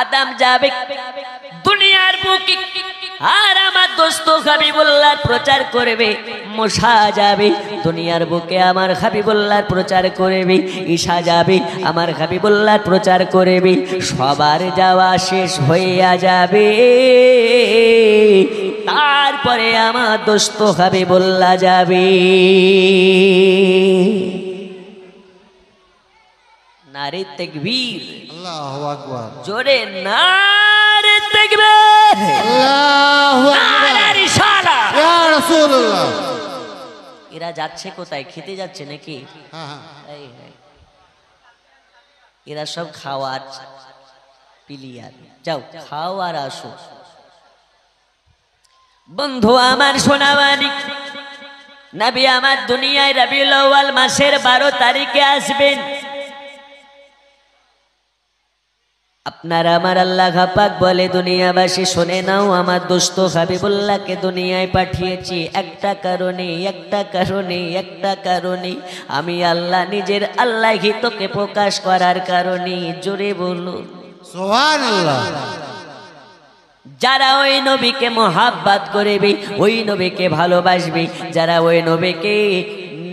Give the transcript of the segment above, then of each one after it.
আদম যাবে দুনিয়ার বুকে, আর আমার দোস্ত হাবিবুল্লাহর প্রচার করবে। মুসা যাবে দুনিয়ার বুকে, আমার হাবিবুল্লাহর প্রচার করবে। ঈসা যাবে আমার হাবিবুল্লাহর প্রচার করবে। সবার যাওয়া শেষ হইয়া যাবে, তারপরে আমার দোস্ত হাবিবুল্লাহ যাবে। নারে তাকবীর, আল্লাহু আকবার। জোরে নারে তাকবীর, আল্লাহু আকবার। নারে রিসালাত। ইয়া রাসূলুল্লাহ। এরা যাচ্ছে কোথায়? খেতে যাচ্ছে নাকি? হ্যাঁ হ্যাঁ। এই, এরা সব খাওয়ার প্লেয়ার। যাও খাও আর আসো। বন্ধু আমার সোনাবানি, নবী আমার দুনিয়ায় রবিউল আউয়াল মাসের 12 তারিখে আসবেন। আপনার আমার আল্লাহ পাক বলে, দুনিয়াবাসী শুনে নাও, আমার দোস্ত হাবিবুল্লাহকে দুনিয়ায় পাঠিয়েছি একটা কারণে, একটা কারণে, একটা কারণে। আমি আল্লাহ নিজের আল্লাহিতকে প্রকাশ করার কারণে। জোরে বলুন সুবহানাল্লাহ। যারা ওই নবীকে মোহাব্বত করবে, ওই নবীকে ভালোবাসবে, যারা ওই নবীকে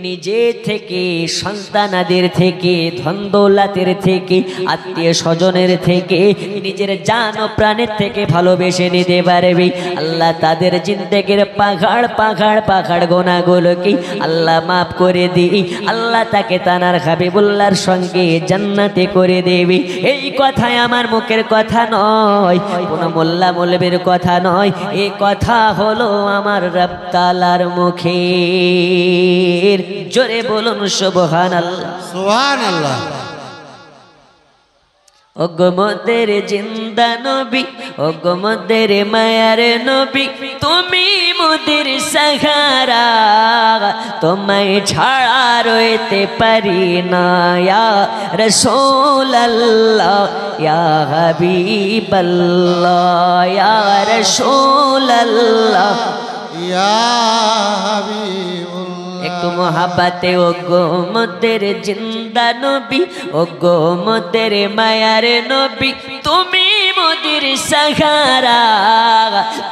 নিজে থেকে, সন্তানাদের থেকে, ধন দৌলতের থেকে, আত্মীয় স্বজনের থেকে, নিজের জান ও প্রাণের থেকে ভালোবেসে নিতে পারবে, আল্লাহ তাদের জিন্দেগির পাহাড় পাহাড় পাহাড় গোনাগুলোকে আল্লাহ মাফ করে দিই। আল্লাহ তাকে তানার হাবিবুল্লাহর সঙ্গে জান্নাতে করে দেবে। এই কথাই আমার মুখের কথা নয়, কোনো মোল্লা মৌলবীর কথা নয়, এই কথা হলো আমার রব তাআলার মুখের। জোরে বলুন সুবহানাল্লাহ, সুবহানাল্লাহ। ওগো মোদের জিন্দা নবী, ওগো মোদের মায়ার নবী, তুমি মোদের সাহারা, তোমায় ছাড়া রইতে পারি না। ইয়া রাসূলুল্লাহ, ইয়া হাবিবাল্লাহ, ইয়া রাসূলুল্লাহ, ইয়া হাবিবুল্লাহ। একটু মোহাব্বতে ওগো মোদের জিন্দা নবী, ওগো মোদের মায়ার নবী, তুমি মোদের সাহারা,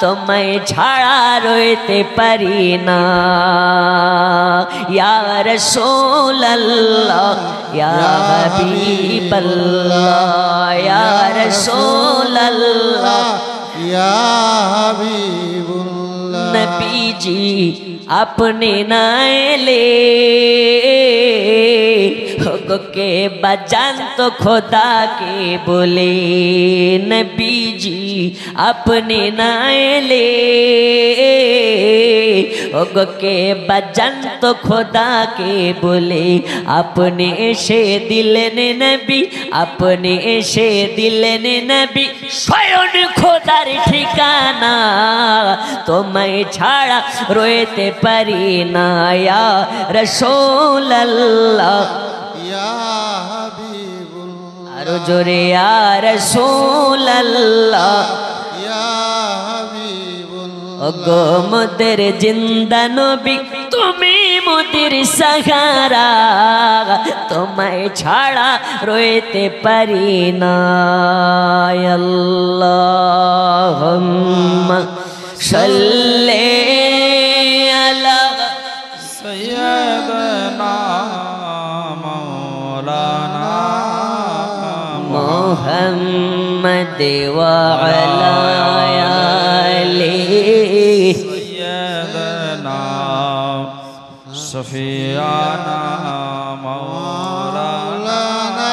তোমায় ছাড়া রইতে পারি না। ইয়া রাসূলুল্লাহ, ইয়া হাবিবাল্লাহ, ইয়া রাসূলুল্লাহ, ইয়া হাবিবুল্লাহ। নবীজি अपने नायले के बजान तो खुदा के बोले। नबी जी अपने नायले के बजान तो खुदा के बोले। अपने से दिल ने नबी, अपने से दिल ने नबी, स्वयं खुदार ठिकाना, तुम्हें छाड़ा रोते पारी ना। या रसूलल्लाह, या हबीबुल्लाह, आरो जोरे या रसूलल्लाह, या हबीबुल्लाह। ओगो मोদের जिंदा नबी, তুমি মোদের সাহারা, তোমায় ছাড়া রইতে পারি না। আল্লাহুম্মা সাল্লি আলা सैयदना मौलाना मुहम्मद व अला आलिहि सैयदना सफियाना मौलाना।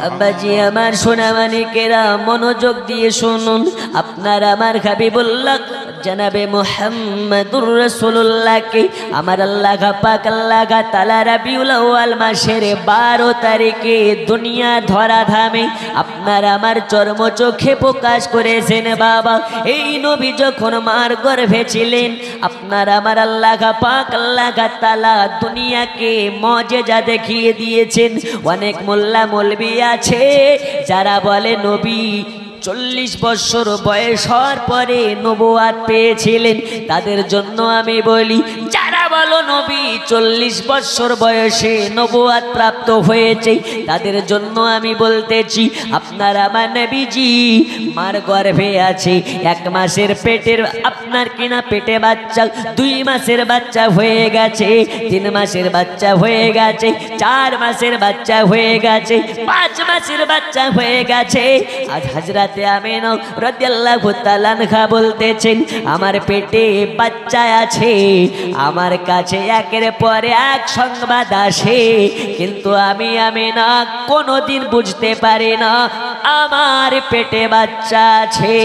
আব্বাজি আমার সোনা মানিকেরা মনোযোগ দিয়ে শুনুন। আপনার আমার হাবিবুল্লাহ জনাবে মুহাম্মদুর রাসূলুল্লাহকে আমার আল্লাহ পাক আল্লাহ তাআলা রবিউল আউয়াল মাসের 12 তারিখে দুনিয়া ধরা ধামে আপনার আমার চর্ম চোখে প্রকাশ করেছেন। বাবা, এই নবী যখন মার গর্ভে ছিলেন, আপনার আমার আল্লাহ পাক আল্লাহ তাআলা দুনিয়াকে মুজিজা দেখিয়ে দিয়েছেন। অনেক মোল্লা মৌলবি আছে যারা বলে নবী 40 বছর বয়স হওয়ার পরে নবুয়াত পেয়েছিলেন। তাদের জন্য আমি বলি, যারা বলো নবী 40 বছর বয়সে নবুয়ত প্রাপ্ত হয়েছে, তাদের জন্য আমি বলতেছি আপনার আমার নবীজি মার গর্ভে আছে, 1 মাসের পেটের আপনার কিনা পেটে বাচ্চা, 2 মাসের বাচ্চা হয়ে গেছে, 3 মাসের বাচ্চা হয়ে গেছে, 4 মাসের বাচ্চা হয়ে গেছে, 5 মাসের বাচ্চা হয়ে গেছে। আজ হযরতে আমিনা রাদিয়াল্লাহু তাআলা আনহা বলতেছেন আমার পেটে বাচ্চা আছে, আমার কাছে একের পর এক সংবাদ আসে, কিন্তু আমি আমিনা কোনোদিন বুঝতে পারি না আমার পেটে বাচ্চা আছে।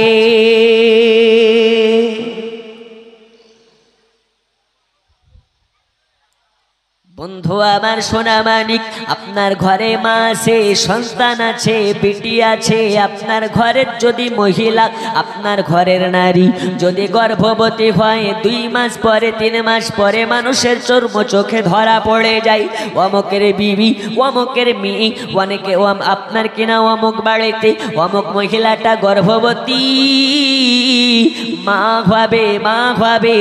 বন্ধু আমার সোনা মানিক, আপনার ঘরে মা আছে, সন্তান আছে, বেটি আছে, আপনার ঘরের যদি মহিলা, আপনার ঘরের নারী যদি গর্ভবতী হয়, 2 মাস পরে 3 মাস পরে মানুষের চর্ম চোখে ধরা পড়ে যায়, অমুকের বিবি, অমুকের মেয়ে, অনেকে আপনার কিনা অমুক বাড়িতে অমুক মহিলাটা গর্ভবতী, মা হবে।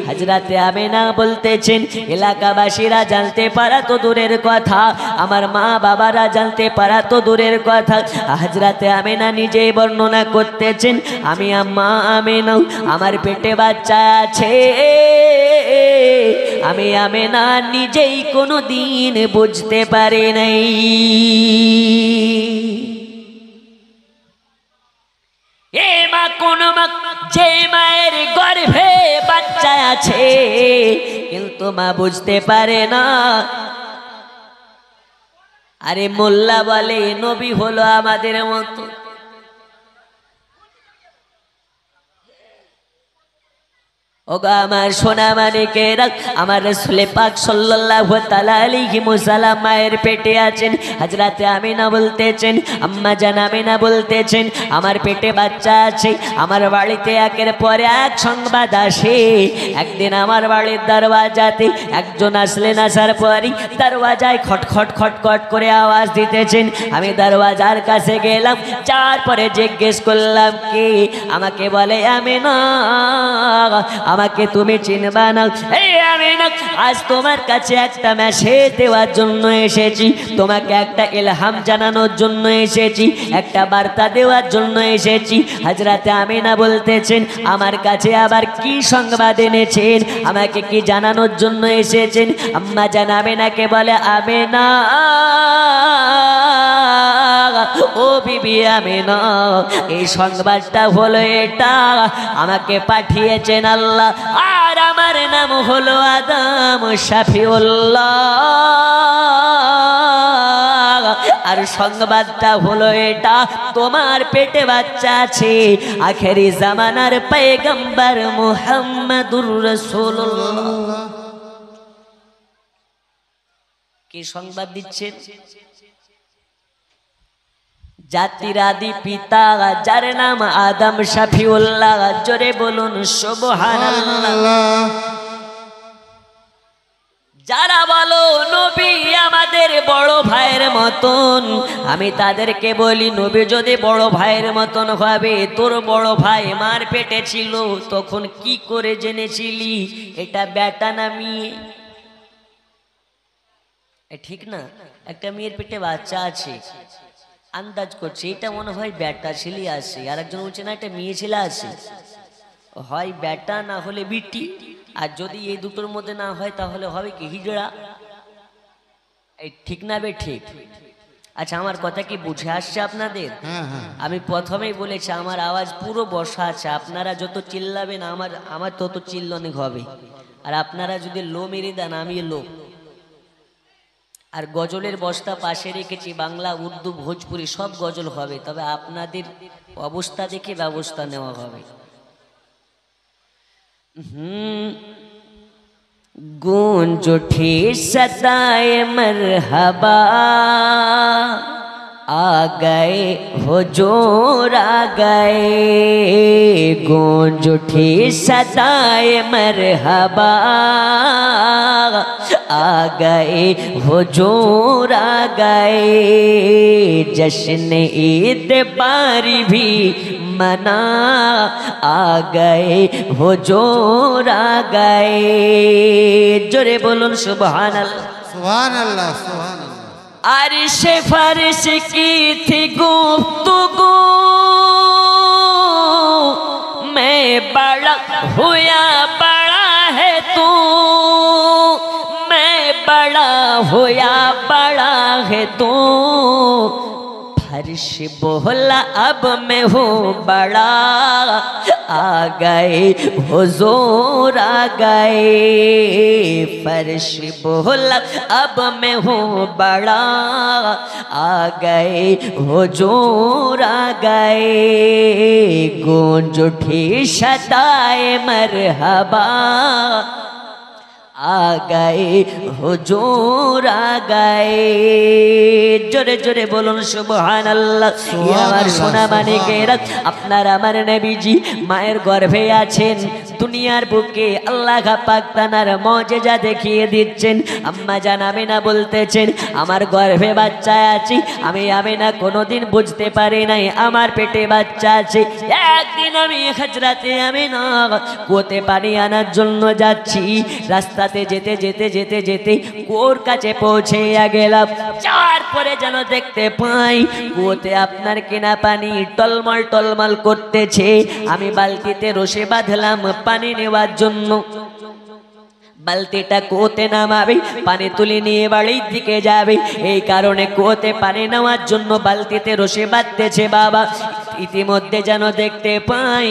হযরতে আমিনা বলতেছেন এলাকাবাসীরা জানতে পারা তো দূরের কথা, আমার মা বাবারা জানতে পারা তো দূরের কথা। হযরতে আমিনা নিজেই বর্ণনা করতেছেন আমি আম্মা আমিনা আমার পেটে বাচ্চা আছে, আমি আমিনা নিজেই কোনো দিন বুঝতে পারি নাই। এ মা কোন মা যে মায়ের গর্ভে বাচ্চা আছে কিন্তু মা বুঝতে পারে না। আরে মোল্লা বলে নবী হলো আমাদের মতো, ওগো আমার সোনা মানিকেরা, আমার রাসূল পাক সাল্লাল্লাহু তাআলা আলাইহি ওয়াসাল্লাম মায়ের পেটে আছেন। হযরতে আমিনা বলতেছেন, আম্মা জান আমিনা বলতেছেন আমার পেটে বাচ্চা আছে। আমার বাড়িতে একের পর এক সংবাদ আসে। একদিন আমার বাড়ির দরওয়াজাতে একজন আসলেন, আসার পরই দরওয়াজায় খটখট খটখট করে আওয়াজ দিতেছেন। আমি দরওয়াজার কাছে গেলাম, যাওয়ার পরে জিজ্ঞেস করলাম কে, আমাকে বলে আমিনা, আমাকে তুমি চিনবা না। এই আমিনা, আজ তোমার কাছে একটা মেসেজ দেওয়ার জন্য এসেছি, তোমাকে একটা ইলহাম জানানোর জন্য এসেছি, একটা বার্তা দেওয়ার জন্য এসেছি। হযরতে আমিনা বলতেছেন আমার কাছে আবার কি সংবাদ এনেছেন, আমাকে কি জানানোর জন্য এসেছেন? আম্মা জান আমিনাকে বলে আমিনা, ও বিবি আমিনা, এই সংবাদটা হলো এটা, আমাকে পাঠিয়েছেন আল্লাহ, আর আমার নাম হলো আদম শফিউল্লাহ, আর সংবাদটা হলো এটা তোমার পেটে বাচ্চা আছে, আখেরি জামানার পয়গম্বর মুহাম্মদুর রাসূলুল্লাহ। কি সংবাদ দিচ্ছেন? জাতির আদি পিতা যার নাম আদম শফিউল্লাহ, জোরে বলুন সুবহানাল্লাহ। যারা বলো নবী আমাদের বড় ভাইয়ের মতন, আমি তাদেরকে বলি নবী যদি বড় ভাইয়ের মতন হবে, তোর বড় ভাই মার পেটে ছিল তখন কি করে জেনেছিলি এটা বেটা না মেয়ে? ঠিক না? একটা মেয়ের পেটে বাচ্চা আছে, আন্দাজ করছে এটা মনে হয় বেটা ছেলে আছে, আর একজন বলছে না এটা মেয়ে ছেলে আছে, হয় বেটা না হলে বিটি, আর যদি এই দুটোর মধ্যে না হয় তাহলে হবে কি হিজড়া। এই ঠিক না বে ঠিক? আচ্ছা আমার কথা কি বুঝে আসছে আপনাদের? আমি প্রথমেই বলেছি আমার আওয়াজ পুরো বসা আছে, আপনারা যত চিল্লাবেন আমার তত চিল্লানি হবে, আর আপনারা যদি লো মেরে দেন আমি লো। আর গজলের বস্তা পাশে রেখেছি, বাংলা উর্দু ভোজপুরি সব গজল হবে, তবে আপনাদের অবস্থা দেখে ব্যবস্থা নেওয়া হবে। गूंज उठी सदाए मरहबा, आ गए हुजूर आ गए, गूंज उठी सदाए मरहबा। आ गए हुजूर आ गए, जश्न ईद बारी भी मना। आ गए हुजूर आ गए, जोरे बोलून सुभान अल्लाह। सुभान अल्लाह, सुभान अल्लाह। अर्श फर्श की थी गुफ्तगू, मैं बड़ा हुआ बड़ा है तू, मैं बड़ा हुआ बड़ा है तू। फर्श बोला अब मैं हूँ बड़ा, आ गए हुजूर आ गए। फर्श बोला अब मैं हूँ बड़ा, आ गए हुजूर आ गए। गूंज उठी सदाए मरहबा, आ गए हुजूर आ गए। जोरे जोरे बोलुन सुबहान अल्लाह। আমার সোনা মানিকেরা, আপনার আমার নবীজি মায়ের গর্ভে আছেন, দুনিয়ার বুকে আল্লাহ পাক তার মুজিজা দেখিয়ে দিচ্ছেন। আম্মা জান আমিনা বলতেছেন, আমার গর্ভে বাচ্চা আছে, আমি আমিনা কোনোদিন বুঝতে পারি নাই আমার পেটে বাচ্চা আছে। একদিন আমি হযরতে আমিনা কুয়োতে পানি আনার জন্য যাচ্ছি, রাস্তা যেতে যেতে যেতে যেতে কুয়োর কাছে পৌঁছে গেলাম। যাওয়ার পরে যেন দেখতে পাই কুয়োতে আপনার কেনা পানি টলমল টলমল করতেছে। আমি বালতিতে রশি বাঁধলাম পানি নেওয়ার জন্য। বালতিটা কুয়োতে নামাবে, পানি তুলে নিয়ে বাড়ির দিকে যাবে, এই কারণে কুয়োতে পানি নেওয়ার জন্য বালতিতে রশি বাঁধতেছে বাবা। ইতিমধ্যে যেন দেখতে পাই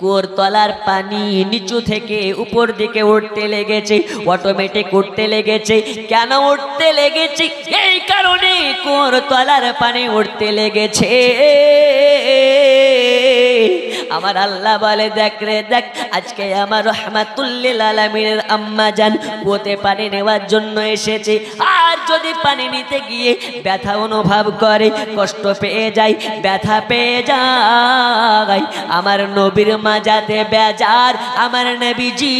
কুয়োর তলার পানি নিচু থেকে উপর দিকে উঠতে লেগেছে, অটোমেটিক উঠতে লেগেছে। কেন উঠতে লেগেছে? এই কারণে কুয়োর তলার পানি উঠতে লেগেছে। আমার আল্লাহ বলে, দেখ রে দেখ, আজকে আমার রহমাতুল্লিল আলামিনের আম্মা জান কুয়োতে পানি নেওয়ার জন্য এসেছে। আর যদি পানি নিতে গিয়ে ব্যথা অনুভব করে, কষ্ট পেয়ে যায়, ব্যথা পেয়ে যায়, আমার নবীর মা যাতে বেজার, আমার নবীজি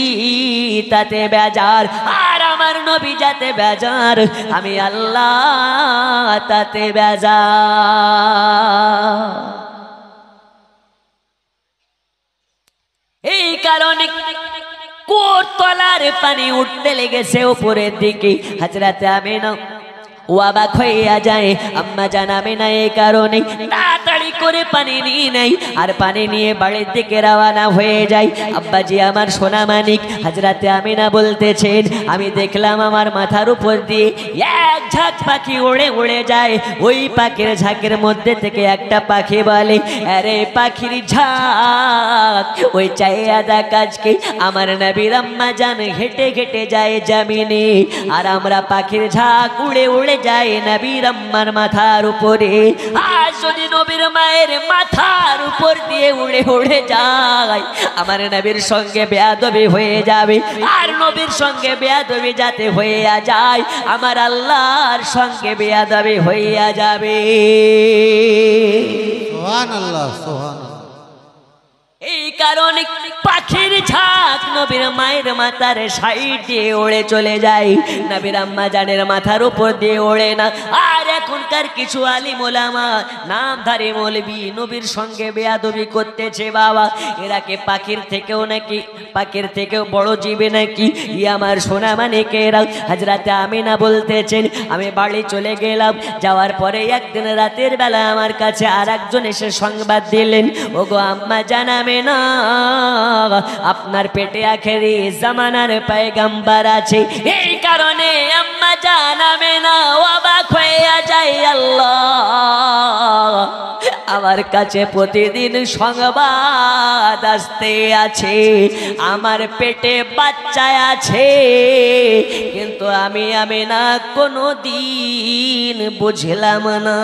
তাতে বেজার। আর আমার নবী যাতে বেজার, আমি আল্লাহ তাতে বেজার। এই কারণে কুয়োর তলার পানি উঠতে লেগেছে উপরের দিকে। হযরতে আমিনা অবাক হইয়া যায়, আম্মা জান আমিনা এই কারণে তাড়াতাড়ি করে পানি নিয়ে নেয় আর পানি নিয়ে বাড়ির দিকে রওনা হয়ে যায়। আব্বাজি আমার সোনা মানিক হযরতে আমিনা বলতেছেন, আমি দেখলাম আমার মাথার উপর দিয়ে এক ঝাঁক পাখি উড়ে উড়ে যায়। ওই পাখির ঝাঁকের মধ্যে থেকে একটা পাখি বলে, আরে পাখির ঝাঁক, ওই চাইয়া দেখ আজকে আমার নবীর আম্মা জান হেঁটে হেঁটে যায় জমিনে, আর আমরা পাখির ঝাঁক উড়ে উড়ে যায় নবীর আম্মার মাথার উপরে। আর যদি নবীর মায়ের মাথার উপর দিয়ে উড়ে উড়ে যায়, আমার নবীর সঙ্গে বেয়াদবি হয়ে যাবে। আর নবীর সঙ্গে বেয়াদবি যাতে হইয়া যায়, আমার আল্লাহর সঙ্গে বেয়াদবি হইয়া যাবে। সুবহানাল্লাহ, সুবহানাল্লাহ। এই কারণে পাখির ঝাঁক নবীর মায়ের মাথার সাইড দিয়ে উড়ে চলে যায়, নবীর আম্মা জানের মাথার উপর দিয়ে ওড়ে না। আর এখনকার কিছু আলিম ওলামা নামধারী মৌলবি নবীর সঙ্গে বেয়াদবি করতেছে বাবা। এরাকে পাখির থেকেও নাকি, পাখির থেকেও বড় জীবে নাকি। আমার সোনা মানিকেরা, হযরতে আমিনা বলতেছেন, আমি বাড়ি চলে গেলাম। যাওয়ার পরে একদিন রাতের বেলা আমার কাছে আর একজন এসে সংবাদ দিলেন, ওগো আম্মা জানাবে না, আপনার পেটে আখেরি জামানার পয়গম্বর আছে। এই কারণে আম্মা জানাবে না অবাক হয়ে যায়। আল্লাহ আমার কাছে প্রতিদিন সংবাদ আসতে আছে, আমার পেটে বাচ্চা আছে, কিন্তু আমি না কোনো দিন বুঝলাম না।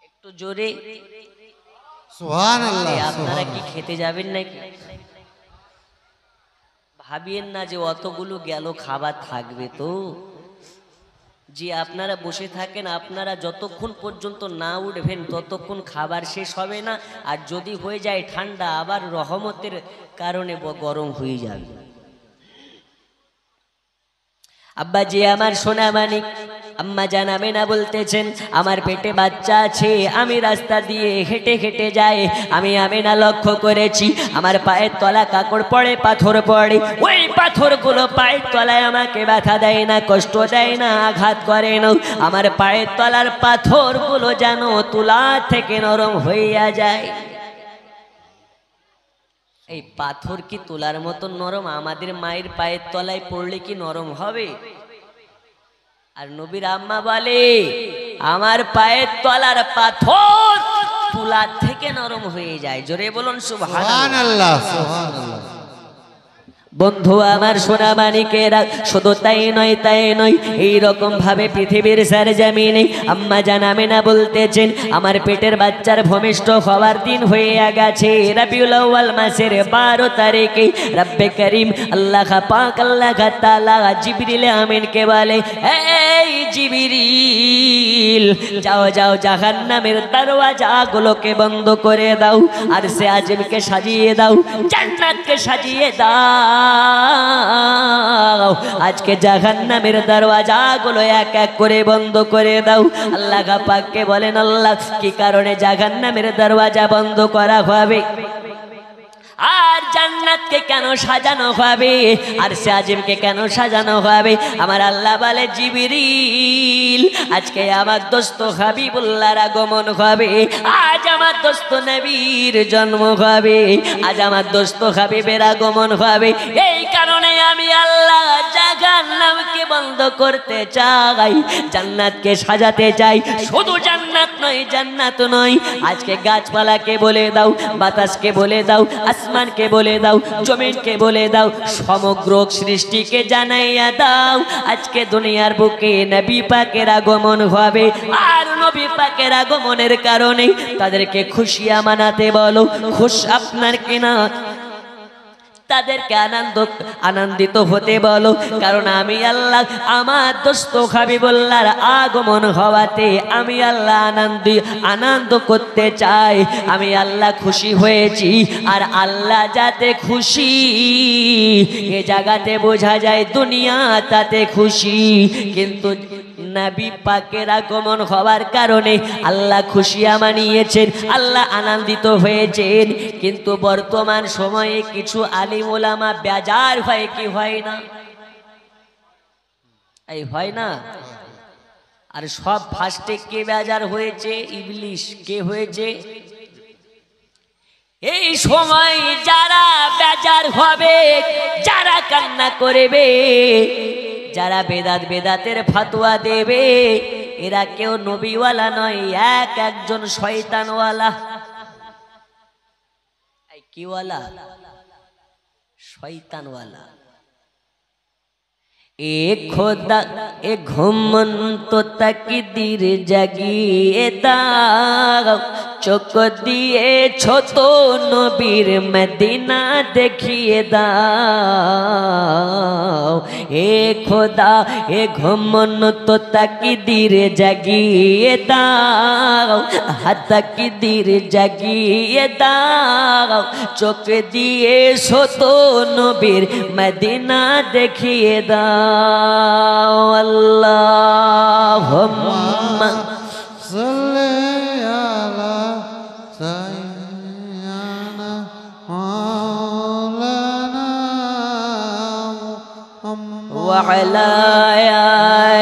একটু জোরে সুবহানাল্লাহ। আপনারা কি খেতে যাবেন নাকি? ভাবিয়েন না যে অতগুলো গেল খাবার থাকবে তো। জি আপনারা বসে থাকেন, আপনারা যতক্ষণ পর্যন্ত না উঠবেন ততক্ষণ খাবার শেষ হবে না। আর যদি হয়ে যায় ঠান্ডা, আবার রহমতের কারণে গরম হয়ে যাবে। আব্বাজি আমার সোনা মানিক, আম্মা জান আমেনা বলতেছেন আমার পেটে বাচ্চা আছে, আমি রাস্তা দিয়ে হেঁটে হেঁটে যাই, আমি আমেনা লক্ষ্য করেছি আমার পায়ের তলা কাকড় পড়ে, পাথর পড়ে, ওই পাথরগুলো পায়ের তলায় আমাকে ব্যথা দেয় না, কষ্ট দেয় না, আঘাত করে না। আমার পায়ের তলার পাথরগুলো যেন তুলা থেকে নরম হইয়া যায়। এই পাথর কি তুলার মতো নরম? আমাদের মায়ের পায়ের তলায় পড়লে কি নরম হবে? আর নবীর আম্মা বলে আমার পায়ের তলার পাথর তুলা থেকে নরম হয়ে যায়। জোরে বলুন সুবহানাল্লাহ। সুবহানাল্লাহ। বন্ধু আমার সোনা মানিকেরা, শুধু তাই নয় এইরকম ভাবে পৃথিবীর সরজমিনে আম্মা জান আমেনা বলতেছেন আমার পেটের বাচ্চার ভূমিষ্ঠ হওয়ার দিন হয়ে গেছে। রবিউল আউয়াল মাসের 12 তারিখে রব্বে করিম আল্লাহ পাক আল্লাহ তাআলা জিবরিল আমিনকে বলে, এই জিবরিল যাও যাও জাহান্নামের দরওয়াজাগুলোকে বন্ধ করে দাও, আর সে আজমকে সাজিয়ে দাও, জান্নাতকে সাজিয়ে দাও। আজকে জাহান্নামের দরওয়াজাগুলো এক এক করে বন্ধ করে দাও। আল্লাহ পাককে বলেন আল্লাহ কি কারণে জাহান্নামের দরওয়াজা বন্ধ করা হবে আর জান্নাতকে কেন সাজানো হবে, আর সে আজিমকে কেন সাজানো হবে? আমার আল্লাহ বলে জিবরিল আজকে আমার দোস্ত হাবিবুল্লাহর আগমন হবে, আজ আমার দোস্ত নবীর জন্ম হবে, আজ আমার দোস্ত হাবিবের আগমন হবে। এই কারণে আমি আল্লাহ জাহান্নামকে বন্ধ করতে চাই, জান্নাতকে সাজাতে চাই। শুধু জান্নাত নয় আজকে গাছপালাকে বলে দাও, বাতাসকে বলে দাও, আসমানকে বলে দাও, জমিনকে বলে দাও, সমগ্র সৃষ্টিকে জানাইয়া দাও আজকে দুনিয়ার বুকে নবী পাকের আগমন হবে। আর নবী পাকের আগমনের কারণে তাদেরকে খুশিয়া মানাতে বলো। খুশ আপনার কিনা তাদেরকে আনন্দিত হতে বলো, কারণ আমি আল্লাহ আমার দোস্ত হাবিবুল্লাহর আগমন হওয়াতে আমি আল্লাহ আনন্দ করতে চাই। আমি আল্লাহ খুশি হয়েছি, আর আল্লাহ যাতে খুশি এ জায়গাতে বোঝা যায় দুনিয়া তাতে খুশি। কিন্তু নবী পাকের আগমন হওয়ার কারণে আল্লাহ খুশিয়া মানিয়েছেন, আল্লাহ আনন্দিত হয়েছেন। কিন্তু বর্তমান সময়ে কিছু আলিম ওলামা বেজার হয় কি হয় না? এই হয় না? আর সব ফার্স্টে কে বেজার হয়েছে? ইবলিশ। কে হয়েছে? এই সময় যারা বেজার হবে, যারা কান্না করবে, যারা বেদাতের ফাতোয়া দেবে, এরা কেউ নবীওয়ালা নয়, একজন শয়তানওয়ালা। কি ওয়ালা? শয়তানওয়ালা। এ খোদা এ ঘুমন্ত তাকদীর জাগিয়ে দাও, চোখ দিয়ে ছোট নবীর মদিনা দেখিয়ে দাও। এ খোদা এ ঘুমন্ত তাকদীর জাগিয়ে দাও, তাকদীর জাগিয়ে দাও, চোখ দিয়ে ছোট নবীর মদিনা দেখিয়ে দাও। আল্লাহুম্মা সাল্লি আলা সাইয়্যিদিনা মাওলানা মুহাম্মদ ওয়া আলা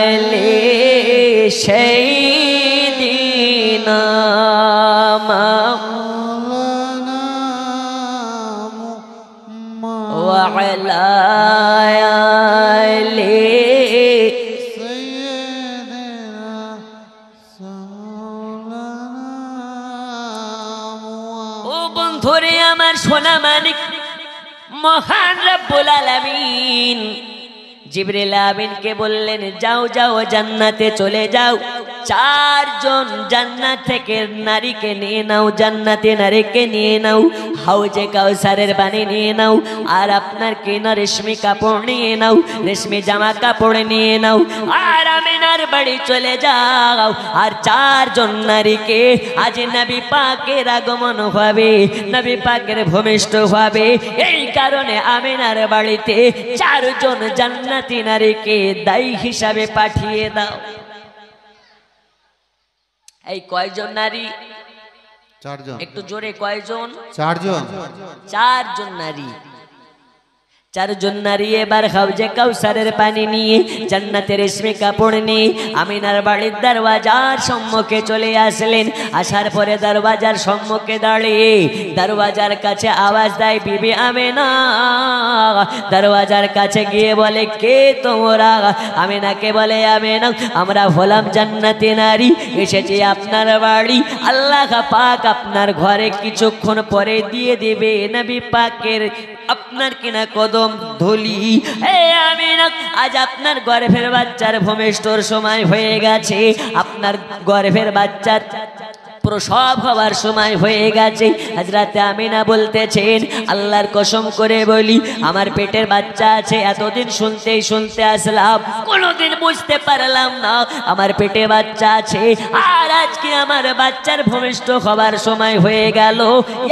আলি সাইয়্যিদিনা মাওলানা মুহাম্মদ ওয়া আলা ধরে আমার সোনা মানিক মহান রব্বুল আলামিন জিবরিল আমিনকে বললেন যাও যাও জান্নাতে চলে যাও। চারজন জান্নাত থেকে নারীকে নিয়ে নাও, জান্নাতে নারীকে নিয়ে নাও, হাউজে কাউসারের পানি নিয়ে নাও, আর আপনার কেনা রেশমি কাপড় নিয়ে নাও, রেশমি জামা কাপড় নিয়ে নাও, আর আমিনার বাড়ি চলে যাও। আর চারজন নারীকে আজ নবী পাকের আগমন হবে, নবী পাকের ভূমিষ্ঠ হবে। এই কারণে আমিনার বাড়িতে চারজন জান্নাতি নারীকে দায়ী হিসাবে পাঠিয়ে দাও। এই কয়জন নারী? চারজন। একটু জোরে কয়জন? চারজন। চারজন নারী। চারজন নারী এবার হাউজে কাউসারের পানি নিয়ে, জান্নাতের রেশমি কাপড় নিয়ে আমিনার বাড়ির দরওয়াজার সম্মুখে চলে আসলেন। আসার পরে দরওয়াজার সম্মুখে দাঁড়িয়ে দরওয়াজার কাছে আওয়াজ দেয় বিবি আমিনা। দরওয়াজার কাছে গিয়ে বলে, কে তোমরা? আমিনাকে বলে, আমিনা আমরা হলাম জান্নাতি নারী, এসেছি আপনার বাড়ি। আল্লাহ পাক আপনার ঘরে কিছুক্ষণ পরে দিয়ে দেবে নবী পাকের আপনার কিনা কদম ধুলি। আমিনা আজ আপনার গর্ভের বাচ্চার ভূমিষ্ঠর সময় হয়ে গেছে, আপনার গর্ভের বাচ্চার প্রসব হওয়ার সময় হয়ে গেছে। হযরত আমিনা বলতেছেন, আল্লাহর কসম করে বলি আমার পেটের বাচ্চা আছে, এতদিন শুনতে আসলাম, কোনোদিন বুঝতে পারলাম না আমার পেটে বাচ্চা আছে। আর আজকে আমার বাচ্চার ভূমিষ্ঠ হওয়ার সময় হয়ে গেল,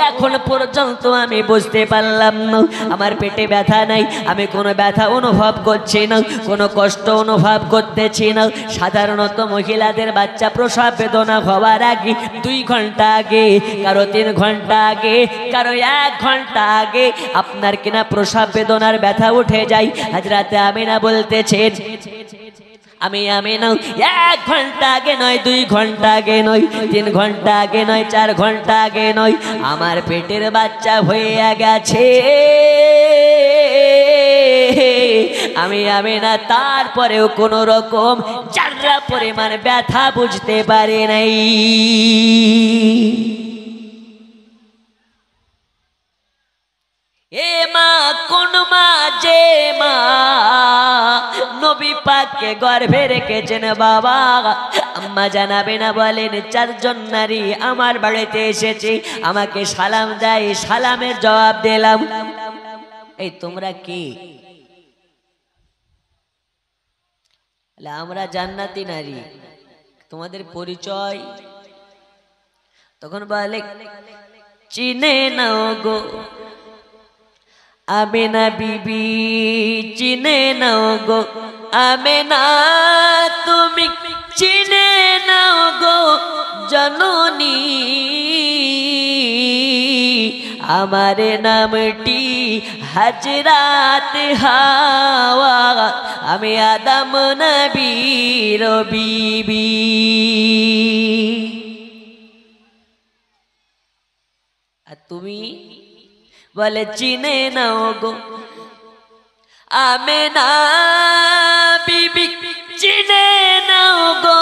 এখন পর্যন্ত আমি বুঝতে পারলাম না আমার পেটে ব্যথা নাই, আমি কোনো ব্যথা অনুভব করছি না, কোনো কষ্ট অনুভব করতেছি না। সাধারণত মহিলাদের বাচ্চা প্রসব বেদনা হওয়ার আগে 2 ঘন্টা আগে, কারো 3 ঘন্টা আগে, কারো 1 ঘন্টা আগে আপনার কিনা প্রসব বেদনার ব্যথা উঠে যায়। হযরত আমিনা বলতেছেন, আমি আমিনা 1 ঘন্টা আগে নয়, 2 ঘন্টা আগে নয়, 3 ঘন্টা আগে নয়, 4 ঘন্টা আগে নয়, আমার পেটের বাচ্চা হয়ে গেছে। আমি আমিনা তারপরেও কোন রকম যারা পরিমাণ ব্যথা বুঝতে পারে নাই। এ মা, কোন মা যে মা নবী পাককে গর্ভে রেখেছেন বাবা? আম্মা জানাবে না বলেন, চারজন নারী আমার বাড়িতে এসেছে, আমাকে সালাম দেয়, সালামের জবাব দিলাম। এই তোমরা কি? আমরা জান্নাতি নারী, তোমাদের পরিচয়? তখন বলে, চিনে নাও গো আমিনা বিবি, চিনে নাও গো আমিনা, তুমি চিনে নাও গো জননী, আমার নামটি হযরত হাওয়া, আমি আদম নবীর বিবি। আর তুমি? বলে, চিনে নাও গো আমিনা বিবি, চিনে নাও গো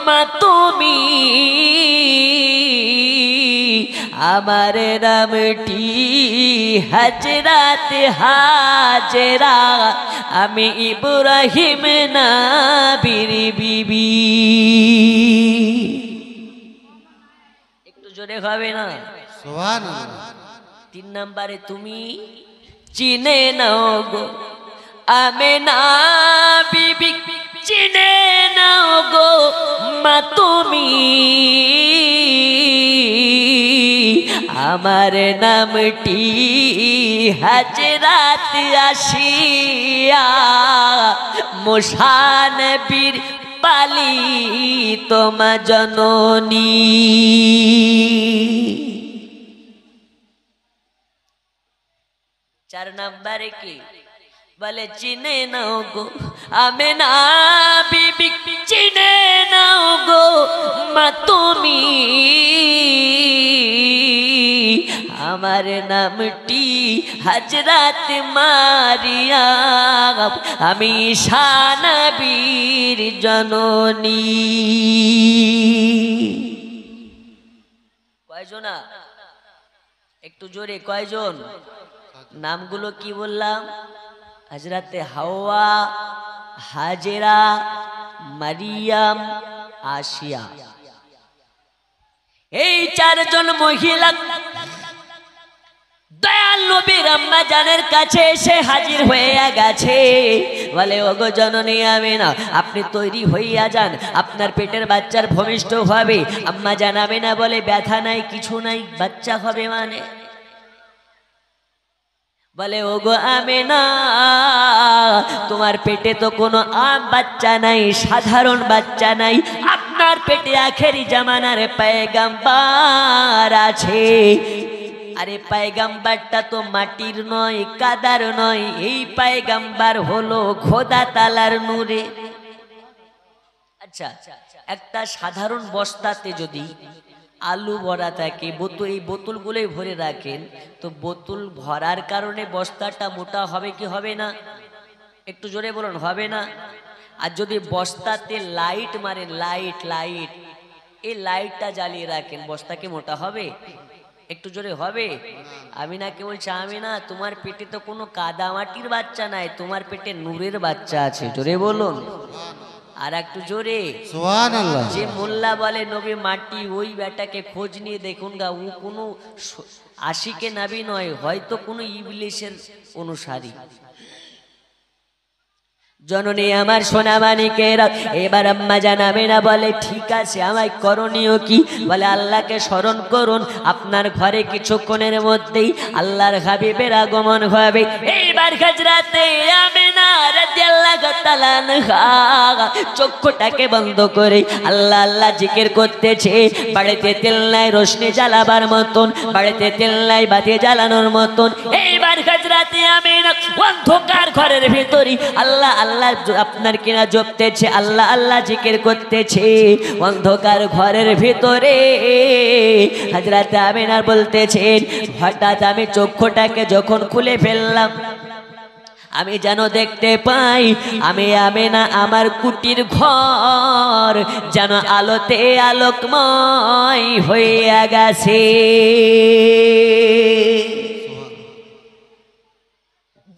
মা তুমি, আমার নামটি হযরত হাজেরা, আমি ইব্রাহিম নবীর বিবি। একটু জোরে হবে না? সুবহানাল্লাহ। 3 নম্বরে, তুমি চিনে নাও গো আমিনা বিবি, চিনে নাও গো মা তুমি, আমার নামটি হযরত আসিয়া, মুসা নবীর পালিত মা জননী। चार नंबर की बोले चिने नाओ गो आमिना बीबी चिने नाओ गो मा तुमी আমার নামটি হযরত মারিয়াম আমি ঈসা নবীর জননী। কয়জন একটু জোরে কয়জন? নামগুলো কি বললাম? হযরতে হাওয়া, হাজেরা, মারিয়াম আসিয়া, এই চারজন মহিলা দয়াল নবীর আম্মা জানের কাছে এসে হাজির হয়ে গেছে। বলে ওগো জননী আমিনা, আপনি তৈরি হইয়া যান, আপনার পেটের বাচ্চার ভূমিষ্ঠ হবে। আম্মা জান আমিনা বলে ব্যথা নাই, কিছু নাই, বাচ্চা হবে মানে? বলে ওগো আমিনা, তোমার পেটে তো কোনো আম বাচ্চা নাই, সাধারণ বাচ্চা নাই, আপনার পেটে আখেরি জামানার পয়গম্বর আছে। আরে পয়গম্বরটা তো মাটির নয়, কাদার নয়, এই পয়গম্বর হলো খোদা তাআলার নূরে। আচ্ছা, একটা সাধারণ বস্তাতে যদি আলু ভরা থাকে, এই বোতলগুলোই ভরে রাখেন, তো বোতল ভরার কারণে বস্তাটা মোটা হবে কি হবে না? একটু জোরে বলুন, হবে না? আর যদি বস্তাতে লাইট মারেন, লাইট এই লাইটটা জ্বালিয়ে রাখেন, বস্তা কি মোটা হবে? একটু জোরে হবে? আমিনাকে বলছে, আমিনা তোমার পেটে তো কোনো কাদা মাটির বাচ্চা নাই, তোমার পেটে নূরের বাচ্চা আছে। জোরে বলুন, আর একটু জোরে। সুবহানাল্লাহ। যে মোল্লা বলে নবী মাটি, ওই বেটাকে খোঁজ নিয়ে দেখুন গা, ও কোনো আশিকে নবী নয়, হয়তো কোনো ইবলিসের অনুসারী। জননী আমার সোনা মানিকেরা, এবার আম্মা জানাবে না, বলে ঠিক আছে, আমায় করণীয় কি? বলে আল্লাহকে স্মরণ করুন, আপনার ঘরে কিছুক্ষণের মধ্যেই আল্লাহর হাবিবের আগমন হবে। এইবার হযরতে আমিনা রাদিয়াল্লাহু তাআলা আনহা চক্ষুটাকে বন্ধ করে আল্লাহ আল্লাহ জিকির করতেছে। বাড়িতে তেল নাই রোশনি জ্বালাবার মতন, বাড়িতে তেল নাই বাতি জ্বালানোর মতন। এইবার হযরতে আমিনা অন্ধকার ঘরের ভিতরে আল্লাহ আল্লাহ আপনার কিনা জপতেছে, আল্লাহ আল্লাহ জিকির করতেছে অন্ধকার ঘরের ভিতরে। হযরতে আমিনা বলতেছেন, হঠাৎ আমি চক্ষুটাকে যখন খুলে ফেললাম, আমি যেন দেখতে পাই আমি আমিনা আমার কুটির ঘর যেন আলোতে আলোকময় হয়ে গেছে।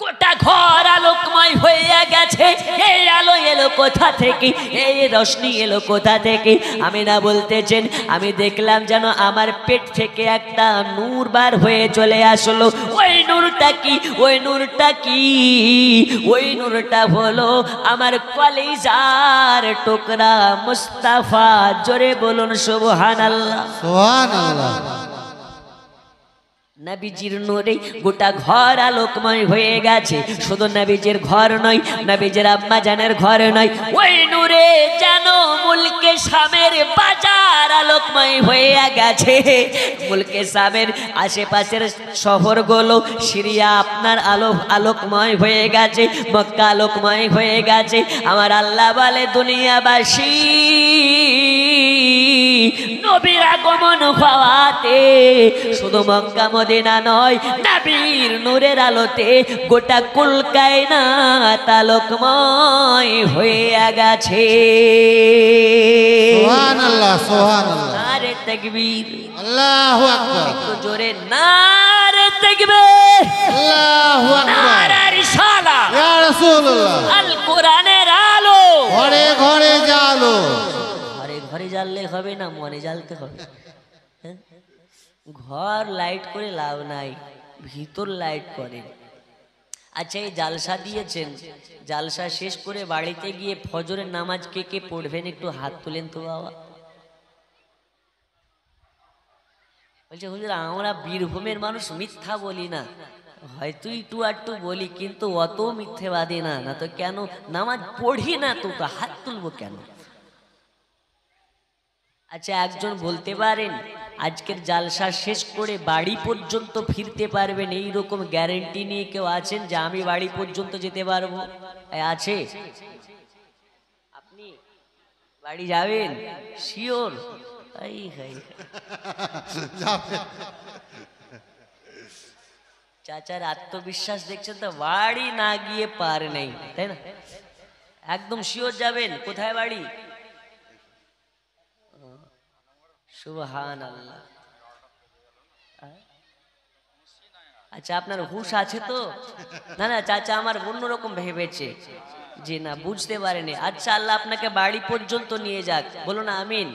গোটা ঘর আলোকময় হয়ে গেছে। এই আলো এলো কোথা থেকে? এই রোশনি এলো কোথা থেকে? আমিনা বলতেছেন, আমি দেখলাম যেন আমার পেট থেকে একটা নূর বার হয়ে চলে আসলো। ওই নূরটা কি? ওই নূরটা কি? ওই নূরটা হলো আমার কলিজার টুকরা মুস্তাফা। জোরে বলুন সুবহানাল্লাহ। সুবহানাল্লাহ। নবীজির নূরে গোটা ঘর আলোকময় হয়ে গেছে। শুধু নবীজির ঘর নয়, নবীজির আম্মা জানের ঘর নয়, ওই নূরে যেন মুলকে শামের বাজার আলোকময় হয়ে গেছে। মুলকে শামের আশেপাশের শহরগুলো, সিরিয়া আপনার আলোকময় হয়ে গেছে, মক্কা আলোকময় হয়ে গেছে। আমার আল্লাহ বলে, দুনিয়াবাসী নবীর আগমন হওয়াতে শুধু মক্কা মদিনা নয়, নবীর নূরের আলোতে গোটা কুল কায়নাত আলোকময় হয়ে গেছে। সুবহানাল্লাহ, সুবহানাল্লাহ। নারে তাকবীর, আল্লাহু আকবার। একটু জোরে নারে তাকবীর, আল্লাহু আকবার। নারে রিসালাত, ইয়া রাসূলুল্লাহ। আল কোরআনের আলো ঘরে ঘরে জ্বালো। ঘরে ঘরে জ্বাললে হবে না, মনে জ্বালতে হবে। হ্যাঁ? ঘর লাইট করে লাভ নাই, ভিতর লাইট করে। আচ্ছা, এই জালসা দিয়েছেন, জালসা শেষ করে বাড়িতে গিয়ে ফজরের নামাজ কে কে পড়বেন একটু হাত তুলেন তো বাবা। বলছে হুজুর, আমরা বীরভূমের মানুষ মিথ্যা বলি না, হয়তো একটু আটটু বলি, কিন্তু অত মিথ্যেবাদী না। না তো কেন? নামাজ পড়ি না তো হাত তুলবো কেন? আচ্ছা, একজন বলতে পারেন আজকের জালসা শেষ করে বাড়ি পর্যন্ত ফিরতে পারবেন, এইরকম গ্যারেন্টি নিয়ে কেউ আছেন যে আমি বাড়ি পর্যন্ত যেতে পারবো? আছে? আপনি বাড়ি যাবেন শিওর? চাচার আত্মবিশ্বাস দেখছেন তো, বাড়ি না গিয়ে পার নেই, তাই না? একদম শিওর যাবেন? কোথায় বাড়ি? সুবহানাল্লাহ। আচ্ছা আপনার হুঁশ আছে তো? না না চাচা আমার অন্যরকম ভেবেছে, জি না বুঝতে পারেনি। আচ্ছা আল্লাহ আপনাকে বাড়ি পর্যন্ত নিয়ে যাক, বলো না আমিন,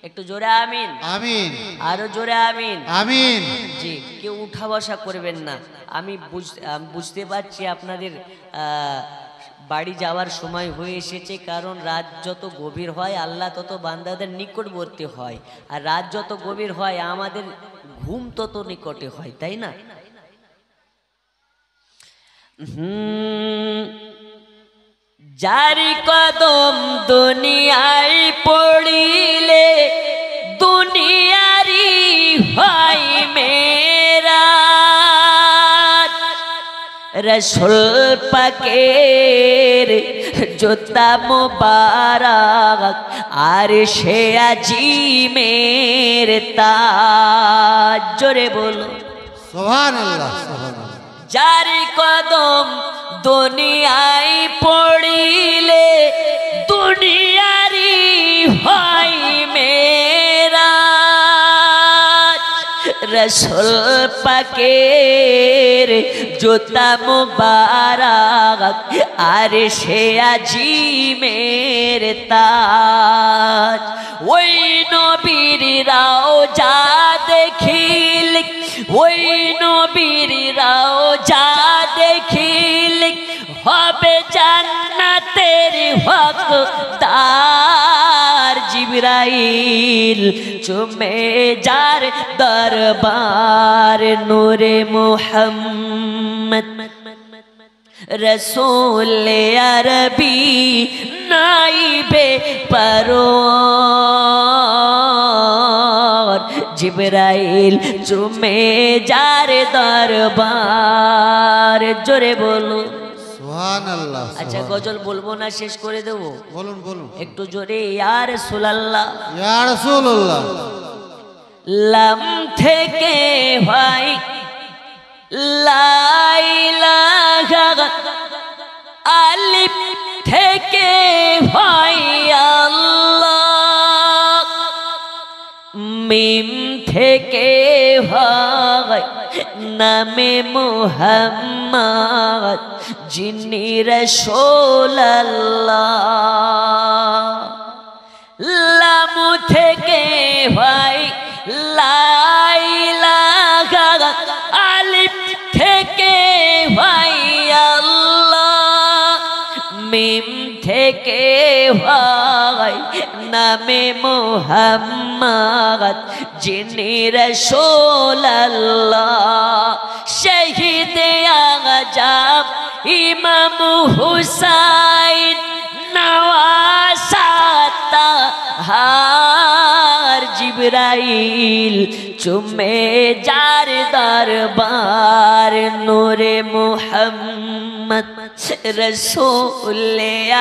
একটু জোরে আমিন, আমিন আরো জোরে আমিন। আমিন। জি কেউ উঠা বসা করবেন না। আমি বুঝতে পারছি আপনাদের বাড়ি যাওয়ার সময় হয়ে এসেছে, কারণ রাত যত গভীর হয় আল্লাহ তত বান্দাদের নিকটবর্তী হয়, আর রাত যত গভীর হয় আমাদের ঘুম তত নিকটে হয়, তাই না? জারি কদম দুনিয়ায় পড়িলে দুনিয়ারি হয় মেরা, রসুল পাকের জুতা মুবারক আর সে আজিমের তাজ, জোরে বলো সুবহানাল্লাহ সুবহানাল্লাহ। যার কদম দুনিয়ায় পড়িলে দুনিয়ারি হয় মেরা, রসুল পাকের জুতা মুবারক আর সে আজিমের তাজ, ওই নবীর রওজা দেখিল, ওই নবীর রওজা দেখিল হবে জান্নাতের হকদার, জিবরাইল চুমে যার দরবার নূরে মুহাম্মদ রসূল আরবি নাইবে পরওয়ার, জিবরাইল চুমে যার দরবার, জোরে বলো সুবহানাল্লাহ। আচ্ছা গজল বলবো না, শেষ করে দেবো? বলুন বলুন। একটু জোরে, ইয়া রাসূলুল্লাহ ইয়া রাসূলুল্লাহ। লাম থেকে হয় লা ইলাহা, আলিফ থেকে হয় আল্লাহ, মিম থেকে হয় নামে মুহাম্মদ যিনি রাসূলুল্লাহ, লাম থেকে হয় লা ইলাহা, আলিফ থেকে হয় আল্লাহ, মিম থেকে হয় নামে মুহাম্মদ যিনি রাসূলুল্লাহ, শহীদ আজম ইমাম হুসাইন নওয়াসাতা হার, জিবরাইল চুমে যার দরবার নূরে মুহাম্মদ রসূল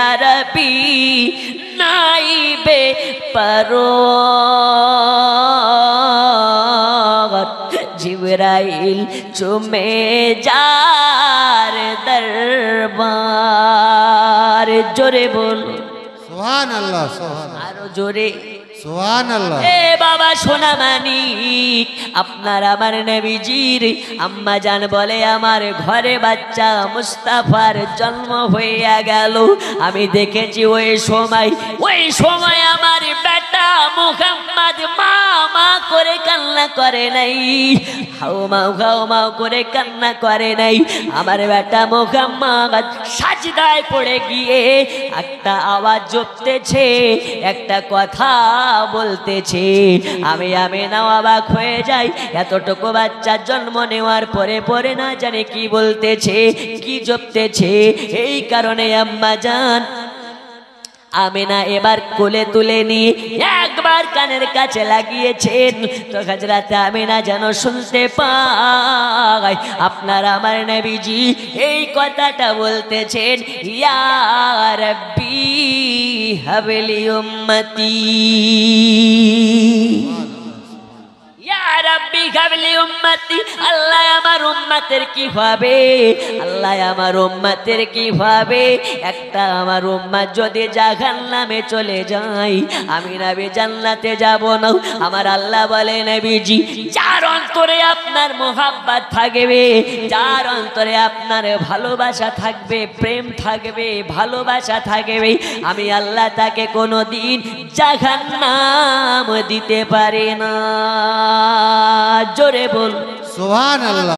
আরবি নাইবে পরওয়ার, জিবরাইল চুমে যার দরবার, জোরে বলো সুবহানাল্লাহ সুবহানাল্লাহ। আরো জোরে সুবহানাল্লাহ। এ বাবা সোনা মানিক, আপনার আমার নবীজির আম্মা জান বলে আমার ঘরে বাচ্চা মুস্তাফার জন্ম হইয়া গেল, আমি দেখেছি ওই সময় আমার বেটা মুহাম্মদ মা মা করে কান্না করে নাই, হাও মাও করে কান্না করে নাই, আমার বেটা মুহাম্মদ সাজদায় পড়ে গিয়ে একটা আওয়াজ জপতেছে, একটা কথা বলতেছে, আমি না অবাক হয়ে যাই, এতটুকু বাচ্চার জন্ম নেওয়ার পরে না জানে কি বলতেছে, কি জপতেছে। এই কারণে আম্মা জান আমিনা এবার কোলে তুলে নিয়ে একবার কানের কাছে লাগিয়েছেন, তো হযরত আমিনা যেন শুনতে পায় আপনার আমার নবীজি এই কথাটা বলতেছেন, ইয়া রাব্বি হাবলি উম্মতি, ইয়া রাব্বি কাবলি উম্মতি, আল্লাহ আমার উম্মতের কি হবে, আল্লাহ আমার উম্মতের কি হবে। একটা আমার উম্মত যদি জাহান্নামে চলে যায়, আমি নবী জান্নাতে যাব না। আমার আল্লাহ বলে নবীজি, যার অন্তরে আপনার মোহাব্বত থাকবে, যার অন্তরে আপনার ভালোবাসা থাকবে, প্রেম থাকবে, ভালোবাসা থাকবে, আমি আল্লাহ তাকে কোনোদিন জাহান্নাম দিতে পারি না। জোরে বল সুবহানাল্লাহ।